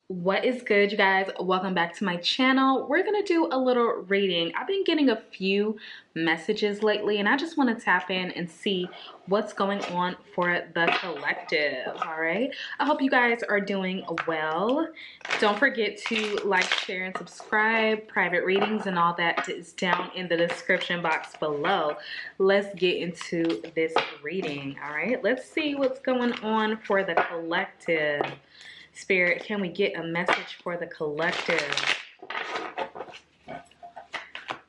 What is good, you guys? Welcome back to my channel. We're gonna do a little reading. I've been getting a few messages lately and I just want to tap in and see what's going on for the collective. All right, I hope you guys are doing well. Don't forget to like, share, and subscribe. Private readings and all that is down in the description box below. Let's get into this reading. All right, let's see what's going on for the collective. Spirit, can we get a message for the collective?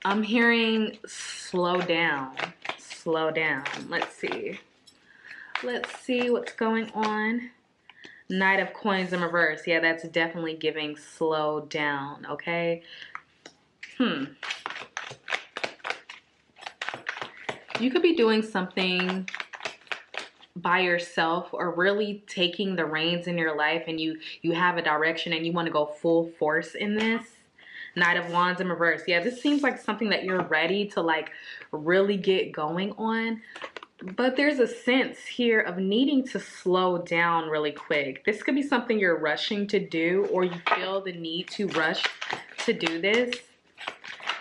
I'm hearing slow down. Slow down. Let's see. Let's see what's going on. Knight of Coins in reverse. Yeah, that's definitely giving slow down, okay? You could be doing something by yourself or really taking the reins in your life, and you have a direction and you want to go full force in this. Knight of Wands in reverse. Yeah, this seems like something that you're ready to like really get going on, but there's a sense here of needing to slow down really quick. This could be something you're rushing to do, or you feel the need to rush to do this.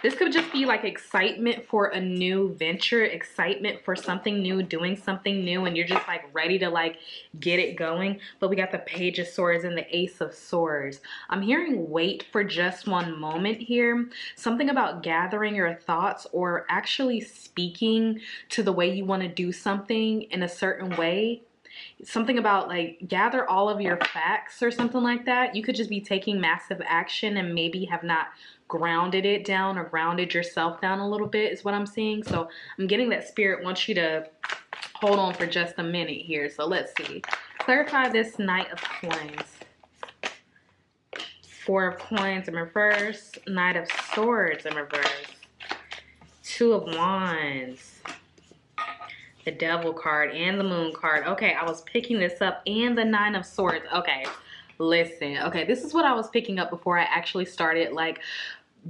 This could just be like excitement for a new venture, excitement for something new, doing something new, and you're just like ready to like get it going. But we got the Page of Swords and the Ace of Swords. I'm hearing wait for just one moment here. Something about gathering your thoughts or actually speaking to the way you want to do something in a certain way. Something about like gather all of your facts or something like that. You could just be taking massive action and maybe have not grounded it down or grounded yourself down a little bit is what I'm seeing. So I'm getting that Spirit wants you to hold on for just a minute here. So let's see. Clarify this Knight of Coins. Four of Coins in reverse. Knight of Swords in reverse. Two of Wands. The Devil card and the Moon card. Okay, I was picking this up, and the Nine of Swords. Okay, listen. Okay, this is what I was picking up before I actually started like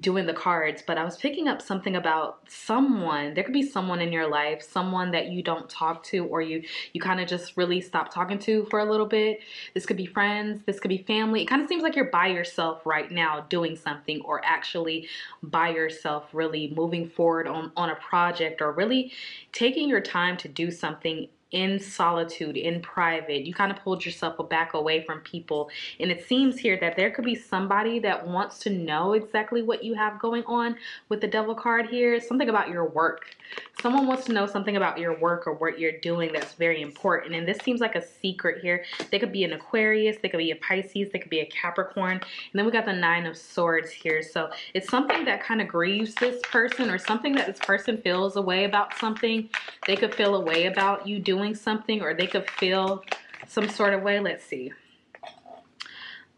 doing the cards, but I was picking up something about someone. There could be someone in your life, someone that you don't talk to, or you kind of just really stop talking to for a little bit. This could be friends, this could be family. It kind of seems like you're by yourself right now doing something, or actually by yourself really moving forward on a project, or really taking your time to do something in solitude, in private. You kind of pulled yourself back away from people, and it seems here that there could be somebody that wants to know exactly what you have going on with the Devil card here. Something about your work. Someone wants to know something about your work or what you're doing that's very important, and this seems like a secret here. They could be an Aquarius, they could be a Pisces, they could be a Capricorn, and then we got the Nine of Swords here. So it's something that kind of grieves this person, or something that this person feels a way about something. They could feel a way about you doing something, or they could feel some sort of way. Let's see.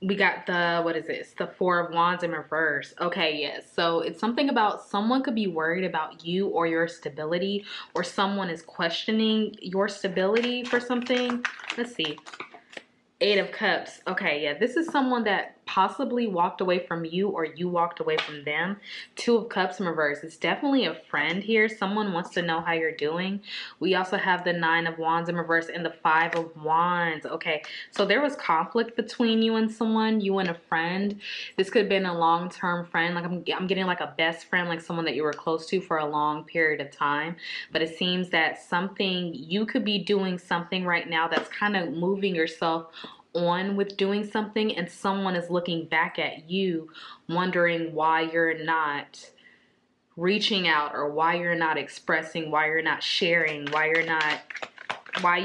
We got the, what is this? The Four of Wands in reverse. Okay, yes. So it's something about someone could be worried about you or your stability, or someone is questioning your stability for something. Let's see. Eight of Cups. Okay, yeah, this is someone that possibly walked away from you, or you walked away from them. Two of Cups in reverse. It's definitely a friend here. Someone wants to know how you're doing. We also have the Nine of Wands in reverse and the Five of Wands. Okay, so there was conflict between you and someone, you and a friend. This could have been a long-term friend. Like I'm getting like a best friend, like someone that you were close to for a long period of time. But it seems that something, you could be doing something right now that's kind of moving yourself on with doing something, and someone is looking back at you wondering why you're not reaching out, or why you're not expressing, why you're not sharing, why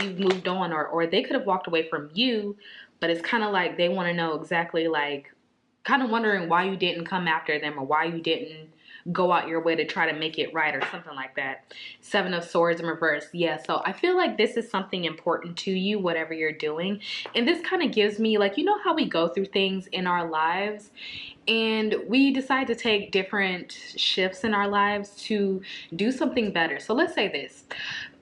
you've moved on, or they could have walked away from you, but it's kind of like they want to know exactly, like kind of wondering why you didn't come after them, or why you didn't go out your way to try to make it right, or something like that. Seven of Swords in reverse. Yeah, so I feel like this is something important to you, whatever you're doing. And this kind of gives me, like, you know how we go through things in our lives and we decide to take different shifts in our lives to do something better. So let's say this,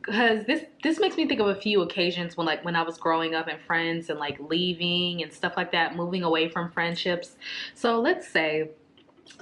because this makes me think of a few occasions when I was growing up, and friends, and like leaving and stuff like that, moving away from friendships. So let's say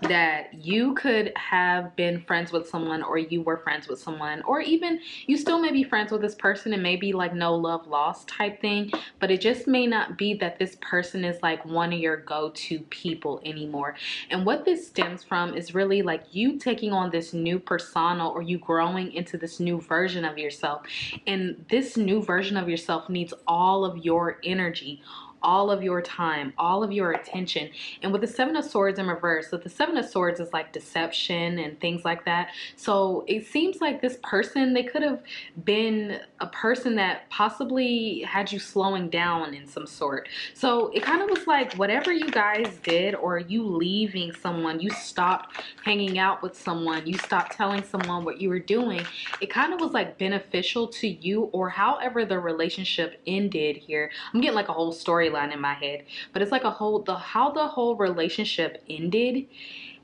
that you could have been friends with someone, or you were friends with someone, or even you still may be friends with this person and maybe like no love lost type thing, but it just may not be that this person is like one of your go-to people anymore. And what this stems from is really like you taking on this new persona, or you growing into this new version of yourself. And this new version of yourself needs all of your energy, all of your time, all of your attention. And with the Seven of Swords in reverse, so the Seven of Swords is like deception and things like that. So it seems like this person, they could have been a person that possibly had you slowing down in some sort. So it kind of was like whatever you guys did, or you leaving someone, you stopped hanging out with someone, you stopped telling someone what you were doing, it kind of was like beneficial to you, or however the relationship ended here. I'm getting like a whole storyline in my head, but it's like how the whole relationship ended,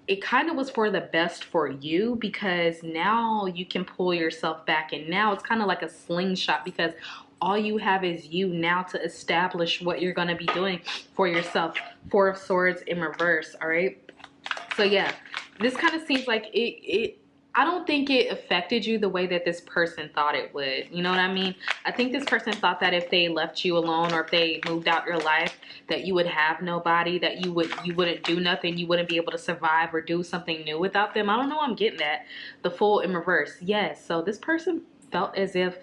it kind of was for the best for you, because now you can pull yourself back, and now it's kind of like a slingshot, because all you have is you now to establish what you're going to be doing for yourself. Four of Swords in reverse. All right, so yeah, this kind of seems like it I don't think it affected you the way that this person thought it would. You know what I mean? I think this person thought that if they left you alone, or if they moved out your life, that you would have nobody, that you wouldn't do nothing, you wouldn't be able to survive or do something new without them. I don't know, I'm getting that. The Fool in reverse. Yes, so this person felt as if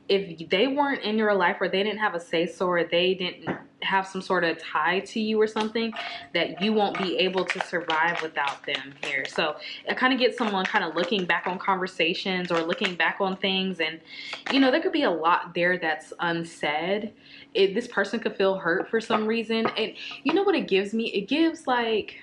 they weren't in your life, or they didn't have a say-so, or they didn't have some sort of tie to you or something, that you won't be able to survive without them here. So it kind of gets someone kind of looking back on conversations, or looking back on things, and you know, there could be a lot there that's unsaid. This person could feel hurt for some reason. And you know what it gives me? It gives like,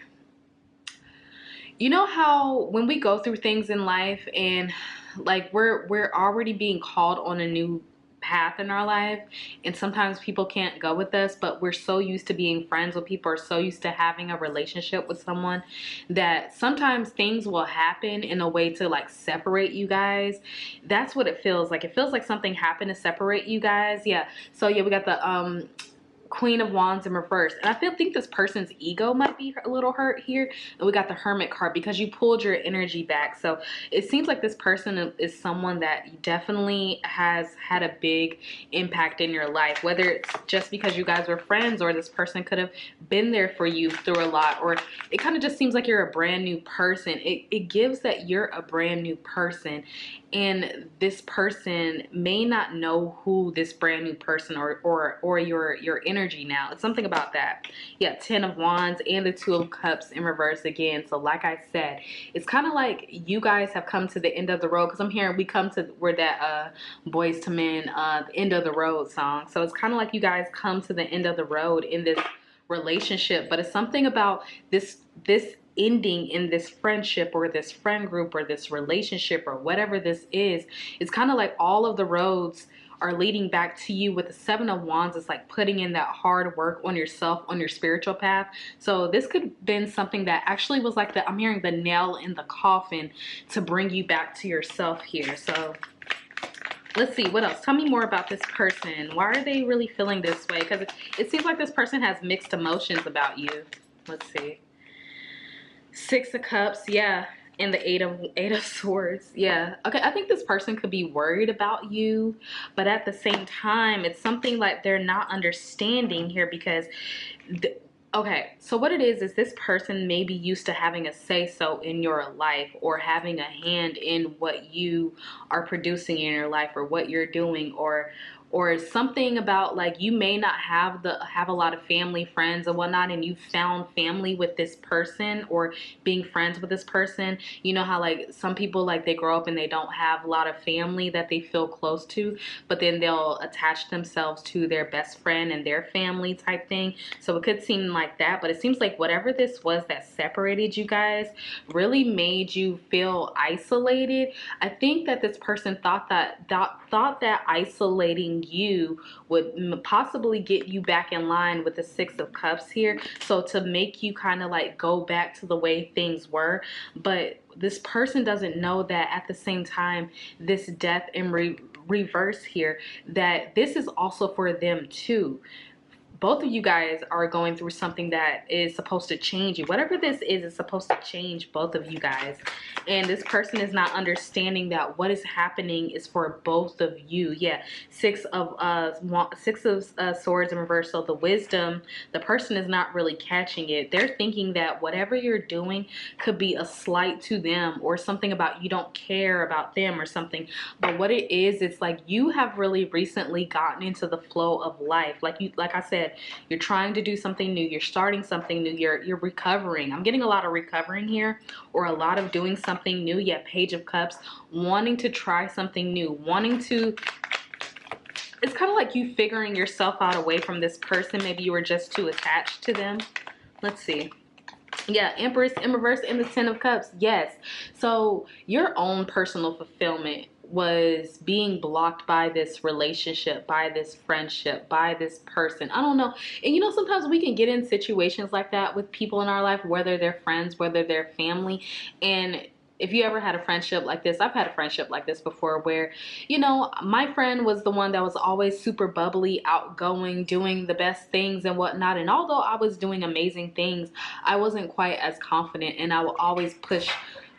you know how when we go through things in life, and like we're already being called on a new path in our life, and sometimes people can't go with us, but we're so used to being friends with people, or so used to having a relationship with someone, that sometimes things will happen in a way to like separate you guys. That's what it feels like. It feels like something happened to separate you guys. Yeah, so yeah, we got the Queen of Wands in reverse, and I think this person's ego might be a little hurt here. And we got the Hermit card, because you pulled your energy back. So it seems like this person is someone that definitely has had a big impact in your life, whether it's just because you guys were friends, or this person could have been there for you through a lot, or it kind of just seems like you're a brand new person. It gives that you're a brand new person, and this person may not know who this brand new person, or your energy now. It's something about that. Yeah, Ten of Wands and the Two of Cups in reverse again. So like I said, it's kind of like you guys have come to the end of the road, because I'm hearing we come to where that Boys to Men the end of the road song. So it's kind of like you guys come to the end of the road in this relationship, but it's something about this ending in this friendship, or this friend group, or this relationship, or whatever this is. It's kind of like all of the roads are leading back to you. With the Seven of Wands, it's like putting in that hard work on yourself, on your spiritual path. So this could have been something that actually was like I'm hearing the nail in the coffin to bring you back to yourself here. So let's see, what else? Tell me more about this person. Why are they really feeling this way? Because it seems like this person has mixed emotions about you. Let's see. Six of Cups, yeah. And the eight of Swords, yeah. Okay, I think this person could be worried about you, but at the same time, it's something like they're not understanding here, because okay, so what it is this person may be used to having a say-so in your life, or having a hand in what you are producing in your life, or what you're doing, or something about like you may not have a lot of family, friends, and whatnot, and you found family with this person, or being friends with this person. You know how like some people, like they grow up and they don't have a lot of family that they feel close to, but then they'll attach themselves to their best friend and their family type thing. So it could seem like that, but it seems like whatever this was that separated you guys really made you feel isolated. I think that this person thought that isolating you would possibly get you back in line with the Six of Cups here, so to make you kind of like go back to the way things were. But this person doesn't know that at the same time, this Death in reverse here, that this is also for them too. both of you guys are going through something that is supposed to change you. Whatever this is supposed to change both of you guys. And this person is not understanding that what is happening is for both of you. Yeah, six of swords in reverse. So the wisdom, the person is not really catching it. They're thinking that whatever you're doing could be a slight to them, or something about you don't care about them or something. But what it is, it's like you have really recently gotten into the flow of life. Like I said, you're trying to do something new, you're starting something new, you're recovering. I'm getting a lot of recovering here, or a lot of doing something new. Yeah, Page of Cups, wanting to try something new, wanting to, it's kind of like you figuring yourself out away from this person. Maybe you were just too attached to them. Let's see. Yeah, Empress in reverse and the Ten of Cups. Yes. So your own personal fulfillment was being blocked by this relationship, by this friendship, by this person. I don't know. And you know, sometimes we can get in situations like that with people in our life, whether they're friends, whether they're family. And if you ever had a friendship like this, I've had a friendship like this before where, you know, my friend was the one that was always super bubbly, outgoing, doing the best things and whatnot. And although I was doing amazing things, I wasn't quite as confident, and I would always push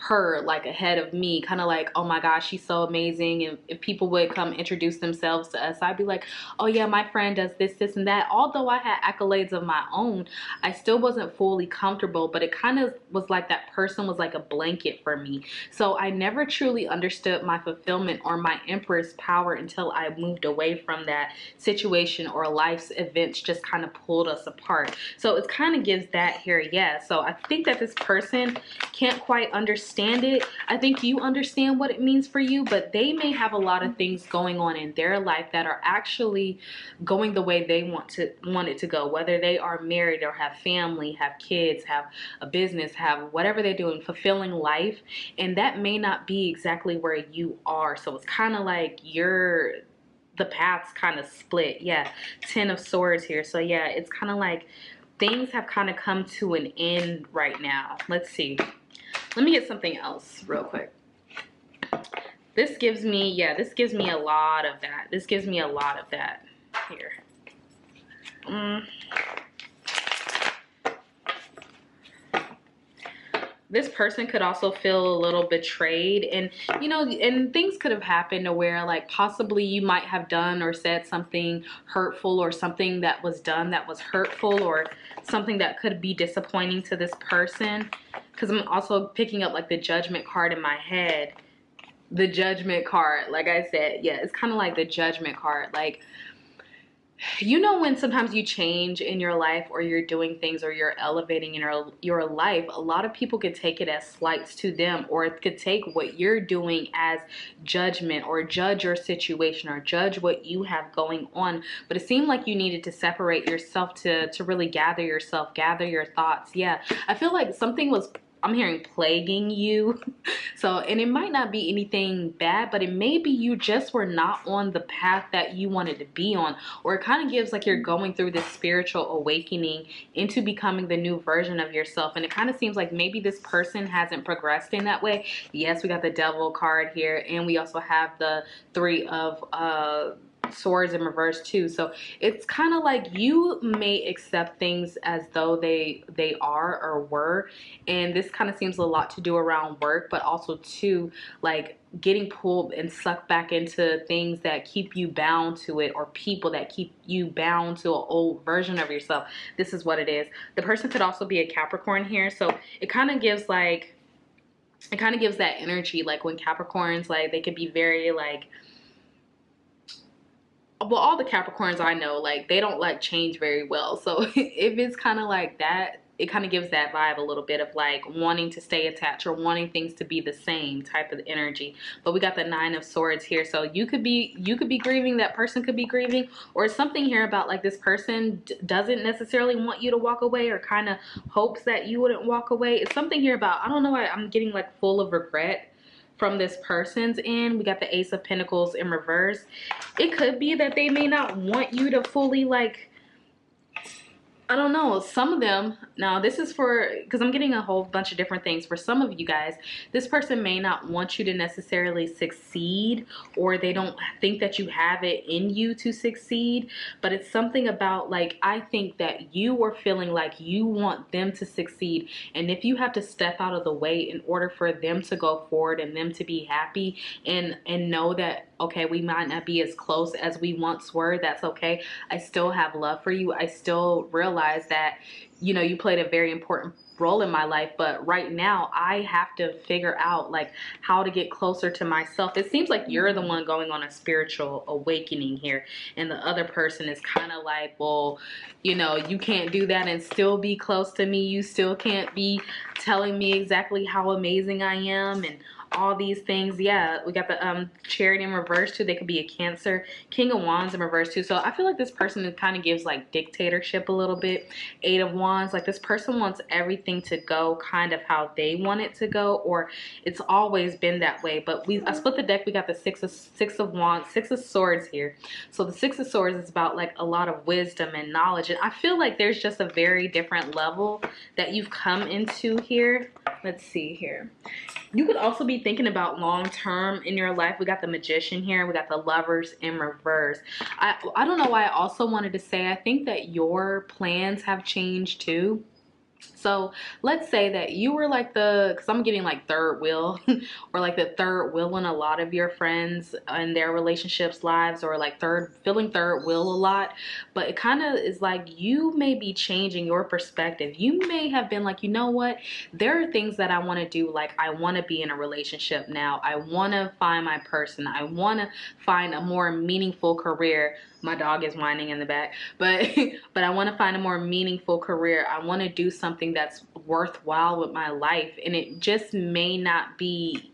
her like ahead of me, kind of like, oh my gosh, she's so amazing. And if people would come introduce themselves to us, I'd be like, oh yeah, my friend does this and that. Although I had accolades of my own, I still wasn't fully comfortable, but it kind of was like that person was like a blanket for me. So I never truly understood my fulfillment or my Empress power until I moved away from that situation, or life's events just kind of pulled us apart. So it kind of gives that here. Yeah, so I think that this person can't quite understand it. I think you understand what it means for you, but they may have a lot of things going on in their life that are actually going the way they want it to go, whether they are married or have family, have kids, have a business, have whatever they're doing, fulfilling life, and that may not be exactly where you are. So it's kind of like the paths kind of split. Yeah, Ten of Swords here. So yeah, it's kind of like things have kind of come to an end right now. Let's see. Let me get something else real quick. This gives me, yeah, this gives me a lot of that. This gives me a lot of that here. This person could also feel a little betrayed, and you know, and things could have happened to where like possibly you might have done or said something hurtful, or something that was done that was hurtful, or something that could be disappointing to this person. Because I'm also picking up like the Judgment card in my head. The Judgment card, like I said, yeah, it's kind of like the Judgment card. Like, you know, when sometimes you change in your life, or you're doing things, or you're elevating in your life, a lot of people could take it as slights to them, or it could take what you're doing as judgment, or judge your situation, or judge what you have going on. But it seemed like you needed to separate yourself to really gather yourself, gather your thoughts. Yeah, I feel like something was, I'm hearing, plaguing you. So, and it might not be anything bad, but it may be you just were not on the path that you wanted to be on. Or it kind of gives like you're going through this spiritual awakening into becoming the new version of yourself. And it kind of seems like maybe this person hasn't progressed in that way. Yes, we got the Devil card here, and we also have the Three of Swords in reverse too. So it's kind of like you may accept things as though they are or were, and this kind of seems a lot to do around work, but also too like getting pulled and sucked back into things that keep you bound to it, or people that keep you bound to an old version of yourself. This is what it is. The person could also be a Capricorn here, so it kind of gives like, it kind of gives that energy like when Capricorns, like they could be very like, well, all the Capricorns I know, like they don't like change very well. So if it's kind of like that, it kind of gives that vibe a little bit of like wanting to stay attached, or wanting things to be the same type of energy. But we got the Nine of Swords here, so you could be grieving, that person could be grieving, or something here about like this person doesn't necessarily want you to walk away, or kind of hopes that you wouldn't walk away. It's something here about, I don't know, I'm getting like full of regret from this person's end. We got the Ace of Pentacles in reverse. It could be that they may not want you to fully like I don't know. Some of them, now this is for, because I'm getting a whole bunch of different things. For some of you guys, this person may not want you to necessarily succeed, or they don't think that you have it in you to succeed. But it's something about, like, I think that you are feeling like you want them to succeed. And if you have to step out of the way in order for them to go forward and them to be happy, and know that, okay, we might not be as close as we once were, that's okay. I still have love for you. I still realize that, you know, you played a very important role in my life, but right now I have to figure out, like, how to get closer to myself. It seems like you're the one going on a spiritual awakening here, and the other person is kind of like, well, you know, you can't do that and still be close to me. You still can't be telling me exactly how amazing I am and all these things. Yeah, we got the Chariot in reverse too. They could be a Cancer. King of Wands in reverse too. So I feel like this person kind of gives like dictatorship a little bit. Eight of Wands, like this person wants everything to go kind of how they want it to go, or it's always been that way. But I split the deck. We got the six of Wands, Six of Swords here. So the Six of Swords is about like a lot of wisdom and knowledge, and I feel like there's just a very different level that you've come into here. Let's see here. You could also be thinking about long term in your life. We got the Magician here. We got the Lovers in reverse. I don't know why I also wanted to say, I think that your plans have changed too. So let's say that you were like because I'm getting like third wheel or like the third wheel in a lot of your friends and their relationships lives, or like feeling third wheel a lot. But it kind of is like you may be changing your perspective. You may have been like, you know what, there are things that I want to do. Like, I want to be in a relationship now. I want to find my person. I want to find a more meaningful career. My dog is whining in the back, but but I want to find a more meaningful career. I want to do something that's worthwhile with my life, and it just may not be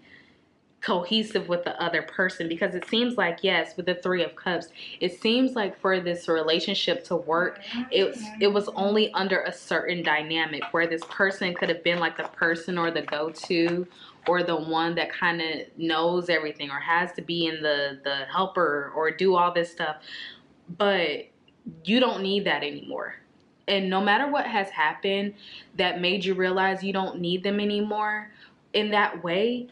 cohesive with the other person, because it seems like, yes, with the Three of Cups, it seems like for this relationship to work, it was only under a certain dynamic where this person could have been like the person or the go-to, or the one that kind of knows everything, or has to be in the helper or do all this stuff. But you don't need that anymore. And no matter what has happened that made you realize you don't need them anymore in that way,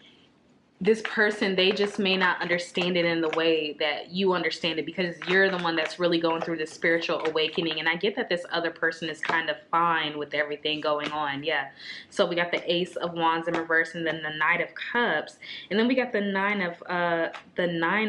this person, they just may not understand it in the way that you understand it, because you're the one that's really going through this spiritual awakening. And I get that this other person is kind of fine with everything going on. Yeah. So we got the Ace of Wands in reverse, and then the Knight of Cups, and then we got the Nine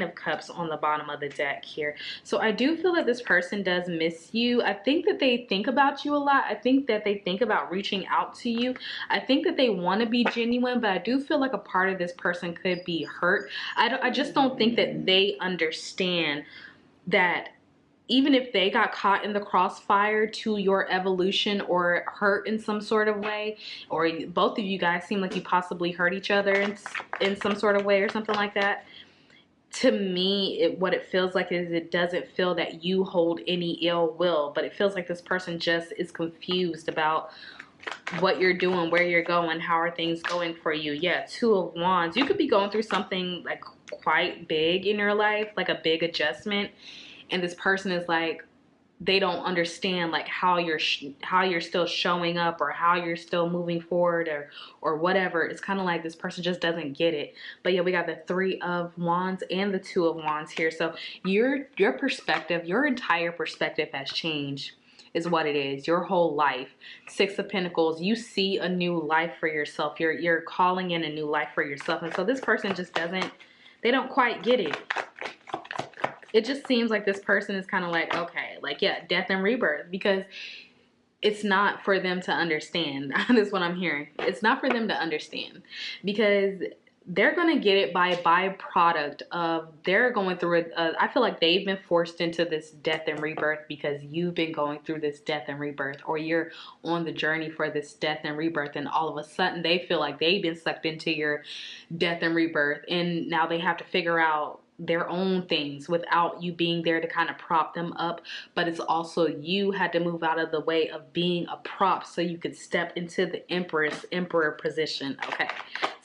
of Cups on the bottom of the deck here. So I do feel that this person does miss you. I think that they think about you a lot. I think that they think about reaching out to you. I think that they want to be genuine, but I do feel like a part of this person could be hurt. I just don't think that they understand that even if they got caught in the crossfire to your evolution, or hurt in some sort of way, or both of you guys seem like you possibly hurt each other in some sort of way or something like that. To me, what it feels like is, it doesn't feel that you hold any ill will, but it feels like this person just is confused about what you're doing, where you're going, how are things going for you. Yeah, Two of Wands. You could be going through something like quite big in your life, like a big adjustment, and this person is like, they don't understand like how you're still showing up, or how you're still moving forward, or whatever. It's kind of like this person just doesn't get it. But yeah, we got the Three of Wands and the Two of Wands here. So your perspective, your entire perspective has changed, is what it is. Your whole life. Six of Pentacles, you see a new life for yourself. You're calling in a new life for yourself. And so this person just they don't quite get it. It just seems like this person is kind of like, okay, like, yeah, death and rebirth, because it's not for them to understand. That's what I'm hearing. It's not for them to understand, because they're going to get it by byproduct of they're going through it. I feel like they've been forced into this death and rebirth because you've been going through this death and rebirth, or you're on the journey for this death and rebirth, and all of a sudden they feel like they've been sucked into your death and rebirth, and now they have to figure out their own things without you being there to kind of prop them up. But it's also, you had to move out of the way of being a prop so you could step into the emperor position. Okay,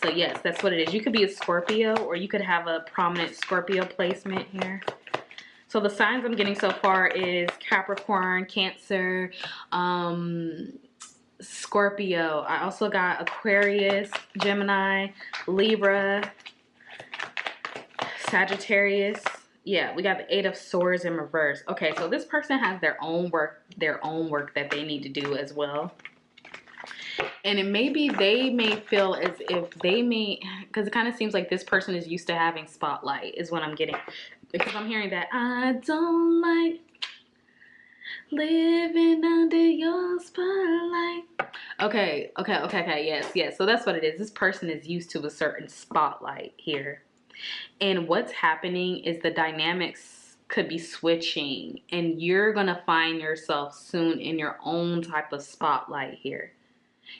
so yes, that's what it is. You could be a Scorpio, or you could have a prominent Scorpio placement here. So the signs I'm getting so far is Capricorn, Cancer, Scorpio. I also got Aquarius, Gemini, Libra, Sagittarius. Yeah, we got the Eight of Swords in reverse. Okay, so this person has their own work that they need to do as well. And it maybe they may feel as if they may, because it kind of seems like this person is used to having spotlight is what I'm getting. Because I'm hearing that I don't like living under your spotlight. Okay, yes. So that's what it is. This person is used to a certain spotlight here. And what's happening is the dynamics could be switching, and you're going to find yourself soon in your own type of spotlight here.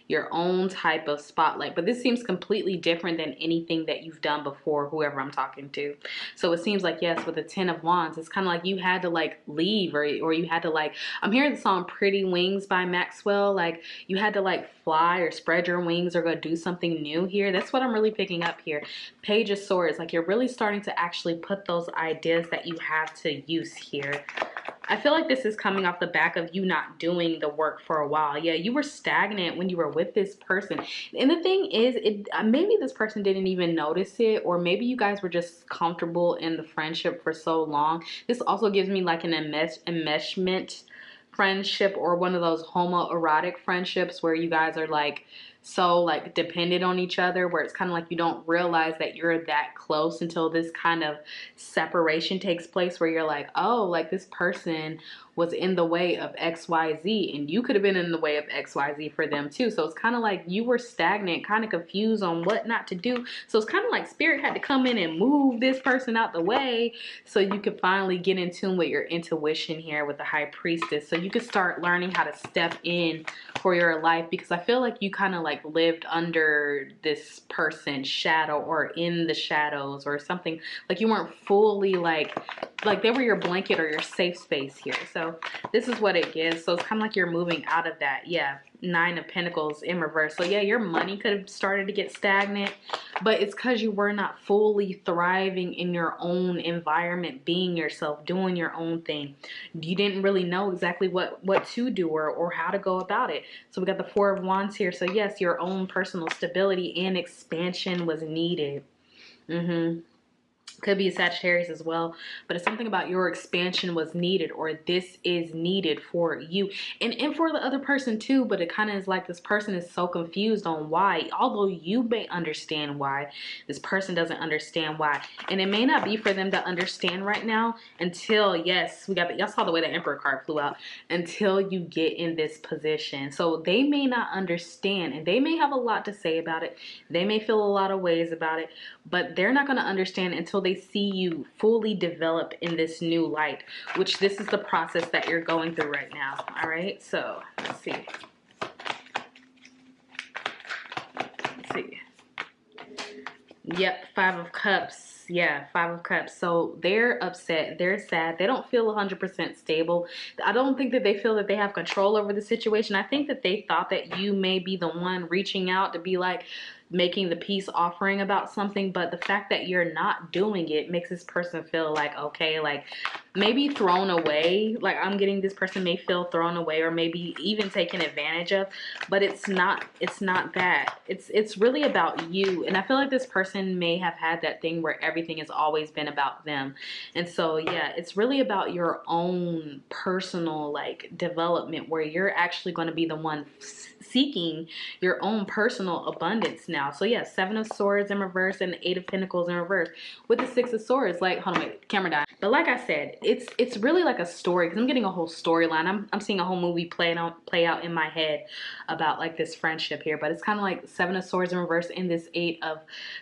Your own type of spotlight. But this seems completely different than anything that you've done before, whoever I'm talking to. So it seems like, yes, with the 10 of Wands, it's kind of like you had to like leave, or you had to like, I'm hearing the song Pretty Wings by Maxwell. Like you had to like fly or spread your wings or go do something new here. That's what I'm really picking up here. Page of Swords, like you're really starting to actually put those ideas that you have to use here. I feel like this is coming off the back of you not doing the work for a while. Yeah, you were stagnant when you were with this person. And the thing is, maybe this person didn't even notice it, or maybe you guys were just comfortable in the friendship for so long. This also gives me like an enmeshment friendship, or one of those homoerotic friendships where you guys are like so like dependent on each other, where it's kind of like you don't realize that you're that close until this kind of separation takes place, where you're like, oh, like this person was in the way of XYZ, and you could have been in the way of XYZ for them too. So it's kind of like you were stagnant, kind of confused on what not to do. So it's kind of like Spirit had to come in and move this person out the way so you could finally get in tune with your intuition here with the High Priestess. So you could start learning how to step in for your life, because I feel like you kind of like lived under this person's shadow, or in the shadows or something. Like you weren't fully like they were your blanket or your safe space here. So this is what it gives. So it's kind of like you're moving out of that. Yeah, Nine of Pentacles in reverse. So yeah, your money could have started to get stagnant, but it's because you were not fully thriving in your own environment, being yourself, doing your own thing. You didn't really know exactly what to do or how to go about it. So we got the Four of Wands here. So yes, your own personal stability and expansion was needed. Could be a Sagittarius as well, but it's something about your expansion was needed, or this is needed for you and for the other person too. But it kind of is like this person is so confused on why, although you may understand why, this person doesn't understand why. And it may not be for them to understand right now until, yes, we got the, y'all saw the way the Emperor card flew out, until you get in this position. So they may not understand, and they may have a lot to say about it. They may feel a lot of ways about it, but they're not going to understand until they see you fully develop in this new light, which this is the process that you're going through right now. All right, so let's see. Yep, Five of Cups. Yeah, Five of Cups. So they're upset, they're sad, they don't feel 100% stable. I don't think that they feel that they have control over the situation. I think that they thought that you may be the one reaching out to be like making the peace offering about something, but the fact that you're not doing it makes this person feel like, okay, like maybe thrown away. Like I'm getting this person may feel thrown away, or maybe even taken advantage of, but it's not that. It's really about you. And I feel like this person may have had that thing where everything has always been about them. And so yeah, it's really about your own personal like development, where you're actually going to be the one seeking your own personal abundance now. So yeah, Seven of Swords in reverse and Eight of Pentacles in reverse with the Six of Swords. Like, hold on, wait, camera died. But like I said, it's really like a story, because I'm getting a whole storyline. I'm seeing a whole movie play out in my head about like this friendship here. But it's kind of like Seven of Swords in reverse and this Eight of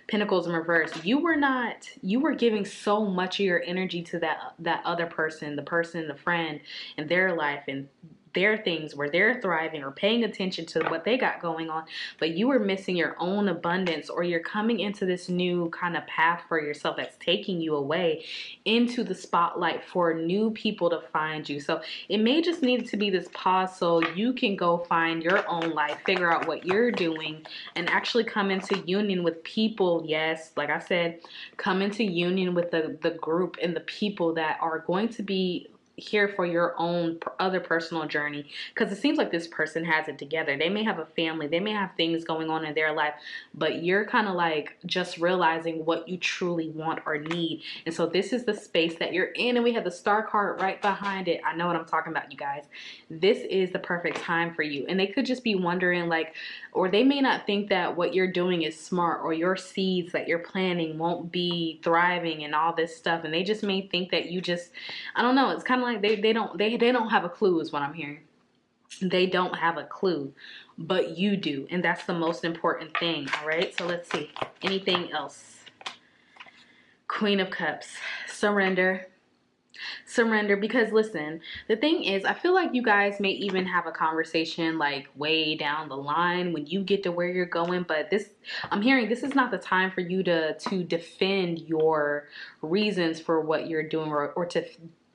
Pentacles in reverse. You were giving so much of your energy to that other person, the friend in their life, and their things, where they're thriving or paying attention to what they got going on, but you were missing your own abundance, or you're coming into this new kind of path for yourself that's taking you away into the spotlight for new people to find you. So it may just need to be this pause so you can go find your own life, figure out what you're doing, and actually come into union with people. Yes, like I said, come into union with the group and the people that are going to be here for your own other personal journey, because it seems like this person has it together. They may have a family, they may have things going on in their life, but you're kind of like just realizing what you truly want or need. And so this is the space that you're in, and we have the star card right behind it. I know what I'm talking about, you guys. This is the perfect time for you. And they could just be wondering, like, or they may not think that what you're doing is smart, or your seeds that you're planting won't be thriving and all this stuff, and they just may think that you just, I don't know, it's kind of like they don't have a clue is what I'm hearing. They don't have a clue, but you do, and that's the most important thing. All right, so let's see, anything else? Queen of Cups. Surrender. Surrender. Because listen, the thing is, I feel like you guys may even have a conversation like way down the line when you get to where you're going, but this, I'm hearing this is not the time for you to defend your reasons for what you're doing, or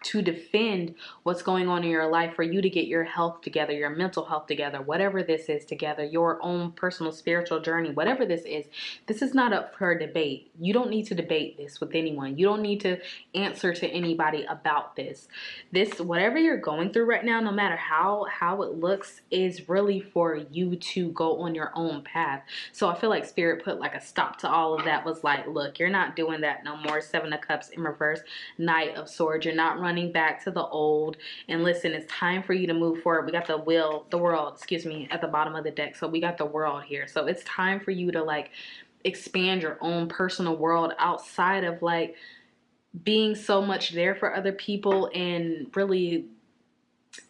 to defend what's going on in your life, for you to get your health together, your mental health together, whatever this is together, your own personal spiritual journey, whatever this is not up for debate. You don't need to debate this with anyone. You don't need to answer to anybody about this. This, whatever you're going through right now, no matter how it looks, is really for you to go on your own path. So I feel like Spirit put like a stop to all of that, was like, look, you're not doing that no more. Seven of Cups in reverse, Knight of Swords. You're not running back to the old. And listen, it's time for you to move forward. We got the world, excuse me, at the bottom of the deck. So we got the world here. So it's time for you to like expand your own personal world outside of like being so much there for other people and really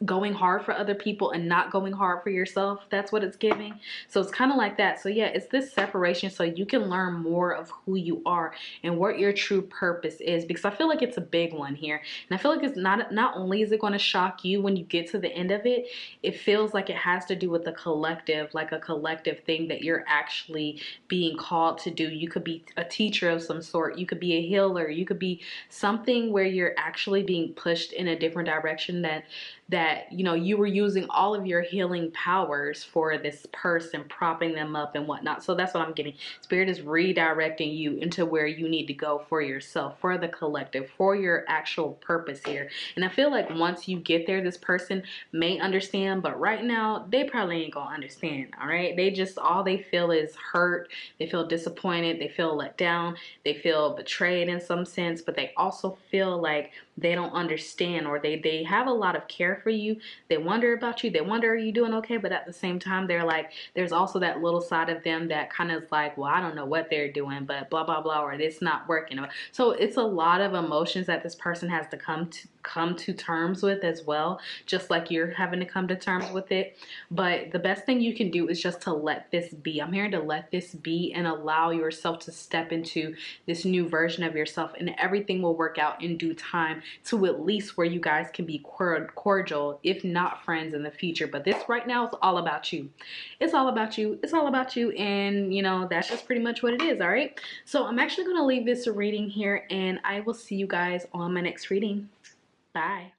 going hard for other people and not going hard for yourself. That's what it's giving. So it's kind of like that. So yeah, it's this separation so you can learn more of who you are and what your true purpose is, because I feel like it's a big one here. And I feel like it's not only is it going to shock you when you get to the end of it, it feels like it has to do with the collective, like a collective thing that you're actually being called to do. You could be a teacher of some sort. You could be a healer. You could be something where you're actually being pushed in a different direction that you know, you were using all of your healing powers for this person, propping them up and whatnot. So that's what I'm getting. Spirit is redirecting you into where you need to go for yourself, for the collective, for your actual purpose here. And I feel like once you get there, this person may understand, but right now they probably ain't gonna understand. All right, they just, all they feel is hurt. They feel disappointed. They feel let down. They feel betrayed in some sense, but they also feel like they don't understand, or they have a lot of care for you. They wonder about you. They wonder, are you doing okay? But at the same time, they're like, there's also that little side of them that kind of is like, well, I don't know what they're doing, but blah, blah, blah, or it's not working. So it's a lot of emotions that this person has to come to terms with as well, just like you're having to come to terms with it. But the best thing you can do is just to let this be. I'm here to let this be and allow yourself to step into this new version of yourself, and everything will work out in due time, to at least where you guys can be cordial, if not friends, in the future. But this right now is all about you. It's all about you. It's all about you. And you know, that's just pretty much what it is. All right. So I'm actually going to leave this reading here, and I will see you guys on my next reading. Bye.